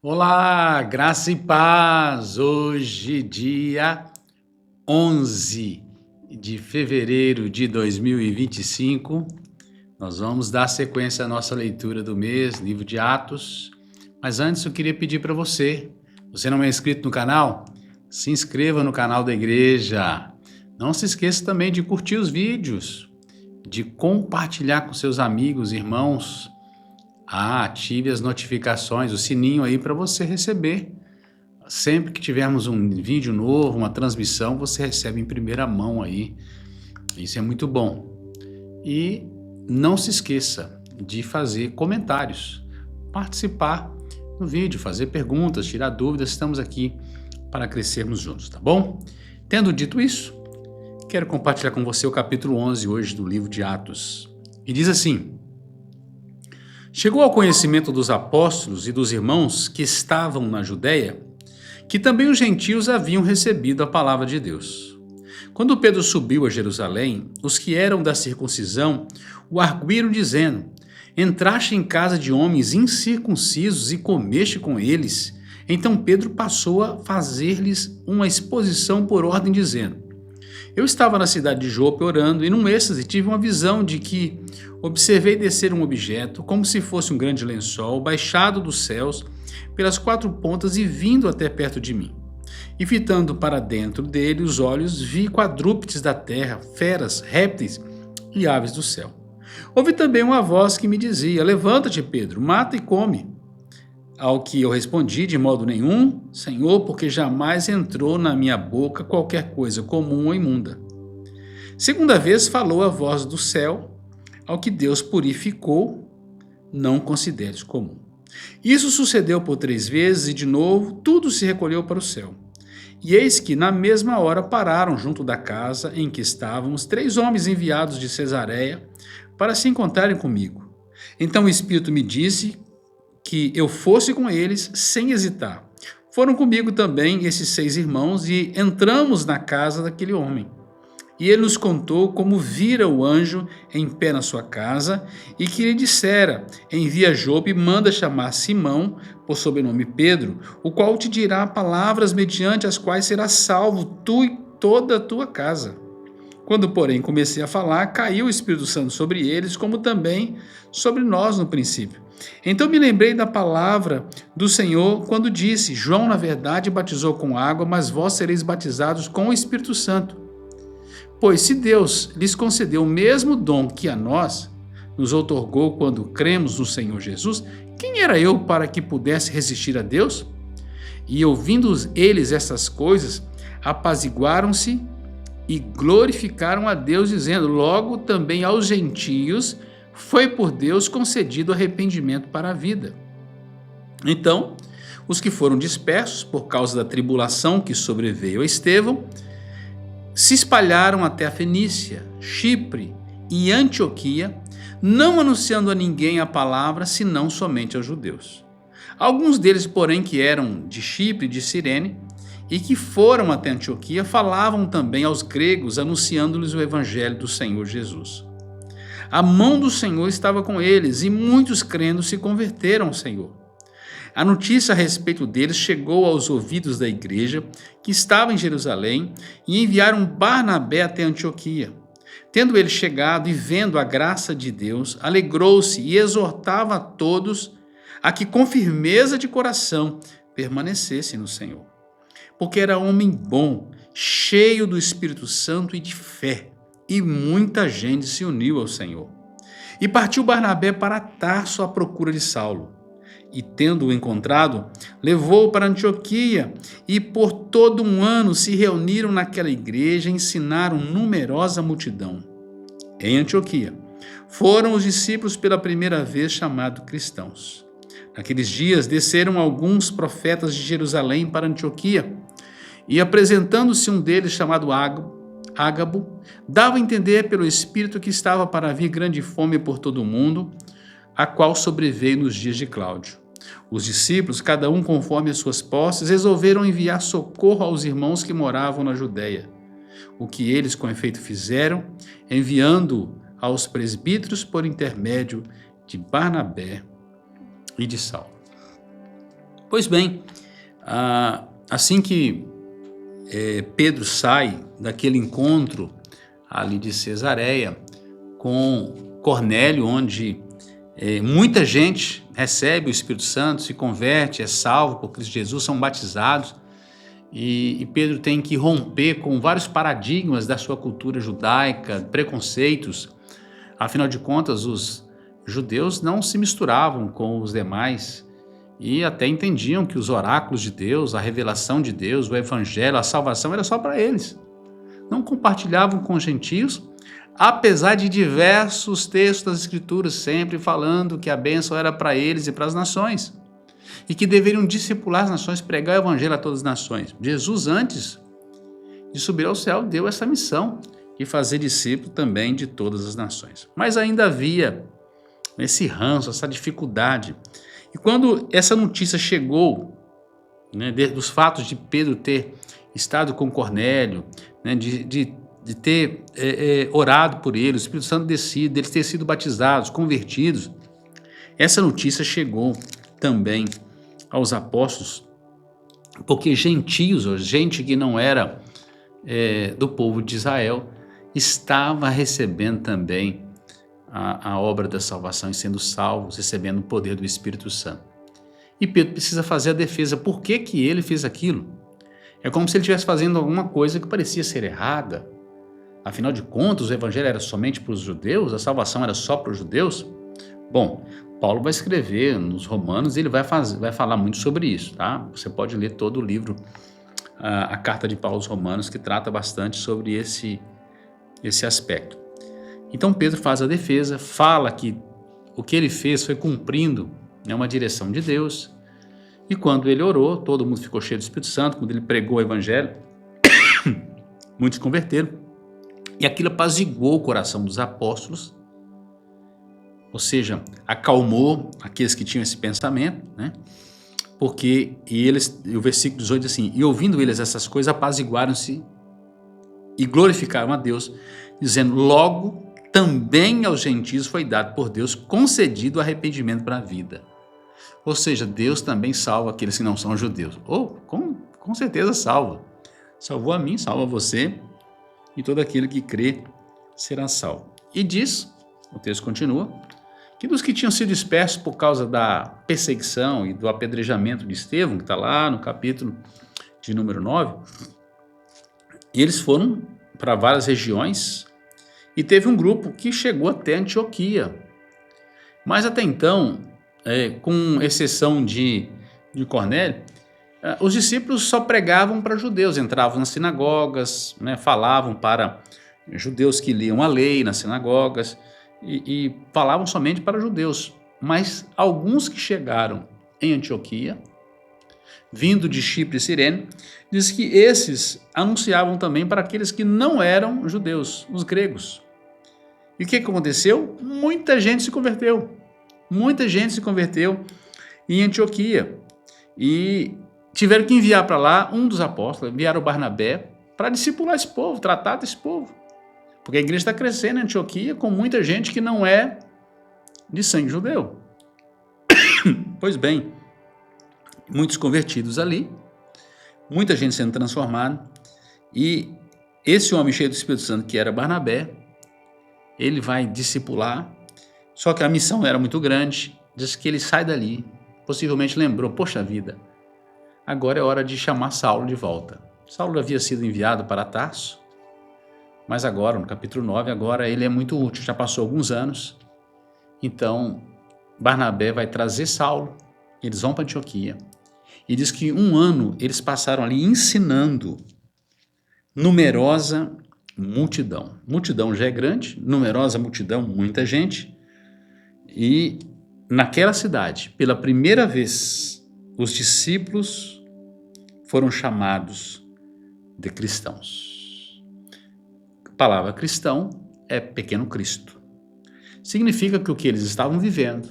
Olá, graça e paz. Hoje, dia 11 de fevereiro de 2025, nós vamos dar sequência à nossa leitura do mês, livro de Atos. Mas antes eu queria pedir para você não é inscrito no canal? Se inscreva no canal da igreja. Não se esqueça também de curtir os vídeos, de compartilhar com seus amigos, irmãos. Ative as notificações, o sininho aí para você receber. Sempre que tivermos um vídeo novo, uma transmissão, você recebe em primeira mão aí. Isso é muito bom. E não se esqueça de fazer comentários, participar no vídeo, fazer perguntas, tirar dúvidas. Estamos aqui para crescermos juntos, tá bom? Tendo dito isso, quero compartilhar com você o capítulo 11 hoje do livro de Atos. E diz assim: Chegou ao conhecimento dos apóstolos e dos irmãos que estavam na Judéia, que também os gentios haviam recebido a palavra de Deus. Quando Pedro subiu a Jerusalém, os que eram da circuncisão o arguíram dizendo: Entraste em casa de homens incircuncisos e comeste com eles. Então Pedro passou a fazer-lhes uma exposição por ordem, dizendo: Eu estava na cidade de Jope orando e num êxtase tive uma visão de que observei descer um objeto, como se fosse um grande lençol, baixado dos céus pelas quatro pontas e vindo até perto de mim. E fitando para dentro dele os olhos, vi quadrúpedes da terra, feras, répteis e aves do céu. Houve também uma voz que me dizia: Levanta-te, Pedro, mata e come. Ao que eu respondi: De modo nenhum, Senhor, porque jamais entrou na minha boca qualquer coisa comum ou imunda. Segunda vez falou a voz do céu: Ao que Deus purificou, não consideres comum. Isso sucedeu por 3 vezes e de novo tudo se recolheu para o céu. E eis que na mesma hora pararam junto da casa em que estávamos 3 homens enviados de Cesareia para se encontrarem comigo. Então o Espírito me disse que eu fosse com eles sem hesitar. Foram comigo também esses 6 irmãos e entramos na casa daquele homem. E ele nos contou como vira o anjo em pé na sua casa e que lhe dissera: Envia a Jope e manda chamar Simão, por sobrenome Pedro, o qual te dirá palavras mediante as quais serás salvo tu e toda a tua casa. Quando, porém, comecei a falar, caiu o Espírito Santo sobre eles, como também sobre nós no princípio. Então me lembrei da palavra do Senhor quando disse: João, na verdade, batizou com água, mas vós sereis batizados com o Espírito Santo. Pois se Deus lhes concedeu o mesmo dom que a nós nos outorgou quando cremos no Senhor Jesus, quem era eu para que pudesse resistir a Deus? E ouvindo eles essas coisas, apaziguaram-se e glorificaram a Deus, dizendo: Logo também aos gentios foi por Deus concedido arrependimento para a vida. Então, os que foram dispersos por causa da tribulação que sobreveio a Estevão, se espalharam até a Fenícia, Chipre e Antioquia, não anunciando a ninguém a palavra, senão somente aos judeus. Alguns deles, porém, que eram de Chipre e de Cirene, e que foram até Antioquia, falavam também aos gregos, anunciando-lhes o evangelho do Senhor Jesus. A mão do Senhor estava com eles, e muitos crendo se converteram ao Senhor. A notícia a respeito deles chegou aos ouvidos da igreja, que estava em Jerusalém, e enviaram Barnabé até Antioquia. Tendo ele chegado e vendo a graça de Deus, alegrou-se e exortava a todos a que com firmeza de coração permanecessem no Senhor. Porque era homem bom, cheio do Espírito Santo e de fé, e muita gente se uniu ao Senhor. E partiu Barnabé para Tarso à procura de Saulo. E tendo-o encontrado, levou-o para Antioquia, e por todo um ano se reuniram naquela igreja e ensinaram numerosa multidão. Em Antioquia, foram os discípulos pela primeira vez chamados cristãos. Naqueles dias desceram alguns profetas de Jerusalém para Antioquia, e apresentando-se um deles chamado Ágabo, dava a entender pelo Espírito que estava para vir grande fome por todo o mundo, a qual sobreveio nos dias de Cláudio. Os discípulos, cada um conforme as suas posses, resolveram enviar socorro aos irmãos que moravam na Judéia. O que eles com efeito fizeram, enviando aos presbíteros por intermédio de Barnabé e de Saulo. Pois bem, assim que Pedro sai daquele encontro ali de Cesareia com Cornélio, onde muita gente recebe o Espírito Santo, se converte, é salvo por Cristo Jesus, são batizados, e Pedro tem que romper com vários paradigmas da sua cultura judaica, preconceitos. Afinal de contas, os judeus não se misturavam com os demais e até entendiam que os oráculos de Deus, a revelação de Deus, o evangelho, a salvação era só para eles. Não compartilhavam com os gentios, apesar de diversos textos das Escrituras sempre falando que a bênção era para eles e para as nações, e que deveriam discipular as nações, pregar o evangelho a todas as nações. Jesus, antes de subir ao céu, deu essa missão e fazer discípulo também de todas as nações. Mas ainda havia esse ranço, essa dificuldade. E quando essa notícia chegou, dos fatos de Pedro ter estado com Cornélio, de ter orado por ele, o Espírito Santo descido, eles terem sido batizados, convertidos, essa notícia chegou também aos apóstolos, porque gentios, gente que não era do povo de Israel, estava recebendo também a obra da salvação e sendo salvos, recebendo o poder do Espírito Santo. E Pedro precisa fazer a defesa. Por que que ele fez aquilo? É como se ele estivesse fazendo alguma coisa que parecia ser errada. Afinal de contas, o evangelho era somente para os judeus? A salvação era só para os judeus? Bom, Paulo vai escrever nos Romanos e ele vai falar muito sobre isso, tá? Você pode ler todo o livro, a carta de Paulo aos Romanos, que trata bastante sobre esse aspecto. Então Pedro faz a defesa, fala que o que ele fez foi cumprindo uma direção de Deus, e quando ele orou, todo mundo ficou cheio do Espírito Santo. Quando ele pregou o evangelho, muitos se converteram, e aquilo apaziguou o coração dos apóstolos, ou seja, acalmou aqueles que tinham esse pensamento, porque o versículo 18 diz assim: e ouvindo eles essas coisas, apaziguaram-se e glorificaram a Deus, dizendo: logo também aos gentios foi dado por Deus, concedido arrependimento para a vida. Ou seja, Deus também salva aqueles que não são judeus. Com certeza salva. Salvou a mim, salva você, e todo aquele que crê será salvo. E diz, o texto continua, que dos que tinham sido dispersos por causa da perseguição e do apedrejamento de Estevão, que está lá no capítulo de número 9, eles foram para várias regiões, e teve um grupo que chegou até Antioquia. Mas até então, com exceção de Cornélio, os discípulos só pregavam para judeus, entravam nas sinagogas, falavam para judeus que liam a lei nas sinagogas, e falavam somente para judeus. Mas alguns que chegaram em Antioquia, vindo de Chipre e Cirene, diz que esses anunciavam também para aqueles que não eram judeus, os gregos. E o que aconteceu? Muita gente se converteu em Antioquia, e tiveram que enviar para lá um dos apóstolos, enviaram o Barnabé para discipular esse povo, tratar desse povo, porque a igreja está crescendo em Antioquia com muita gente que não é de sangue judeu. Pois bem, muitos convertidos ali, muita gente sendo transformada, e esse homem cheio do Espírito Santo, que era Barnabé, ele vai discipular, só que a missão era muito grande. Diz que ele sai dali, possivelmente lembrou: poxa vida, agora é hora de chamar Saulo de volta. Saulo havia sido enviado para Tarso, mas agora, no capítulo 9, agora ele é muito útil, já passou alguns anos. Então, Barnabé vai trazer Saulo, eles vão para Antioquia, e diz que 1 ano eles passaram ali ensinando numerosa multidão. Multidão já é grande, numerosa multidão, muita gente. E naquela cidade, pela primeira vez, os discípulos foram chamados de cristãos. A palavra cristão é pequeno Cristo. Significa que o que eles estavam vivendo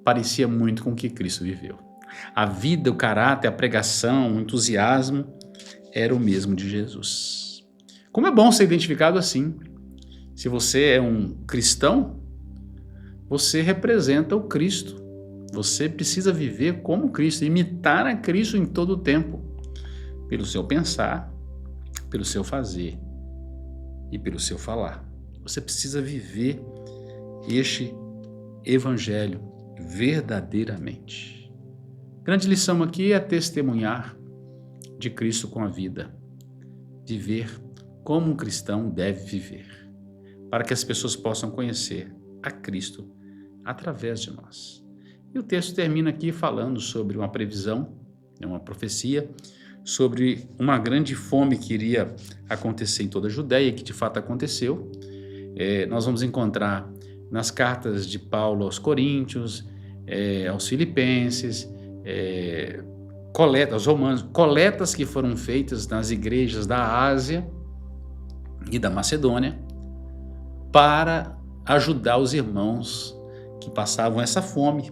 parecia muito com o que Cristo viveu. A vida, o caráter, a pregação, o entusiasmo era o mesmo de Jesus. Como é bom ser identificado assim. Se você é um cristão, você representa o Cristo Você precisa viver como Cristo, imitar a Cristo em todo o tempo, pelo seu pensar, pelo seu fazer e pelo seu falar. Você precisa viver este evangelho verdadeiramente. Grande lição aqui é testemunhar de Cristo com a vida, viver como um cristão deve viver, para que as pessoas possam conhecer a Cristo através de nós. E o texto termina aqui falando sobre uma previsão, uma profecia, sobre uma grande fome que iria acontecer em toda a Judéia, que de fato aconteceu. Nós vamos encontrar nas cartas de Paulo aos Coríntios, aos Filipenses, aos Romanos, coletas que foram feitas nas igrejas da Ásia e da Macedônia para ajudar os irmãos que passavam essa fome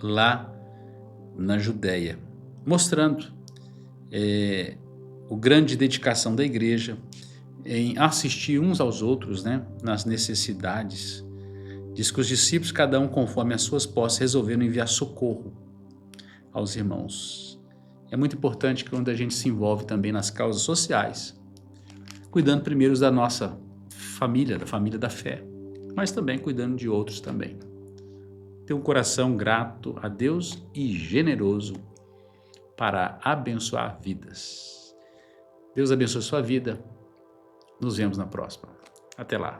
lá na Judéia, mostrando a grande dedicação da igreja em assistir uns aos outros, nas necessidades. Diz que os discípulos, cada um conforme as suas posses, resolveram enviar socorro aos irmãos. É muito importante que quando a gente se envolve também nas causas sociais, cuidando primeiro da nossa família, da família da fé, mas também cuidando de outros também. Ter um coração grato a Deus e generoso para abençoar vidas. Deus abençoe sua vida. Nos vemos na próxima. Até lá.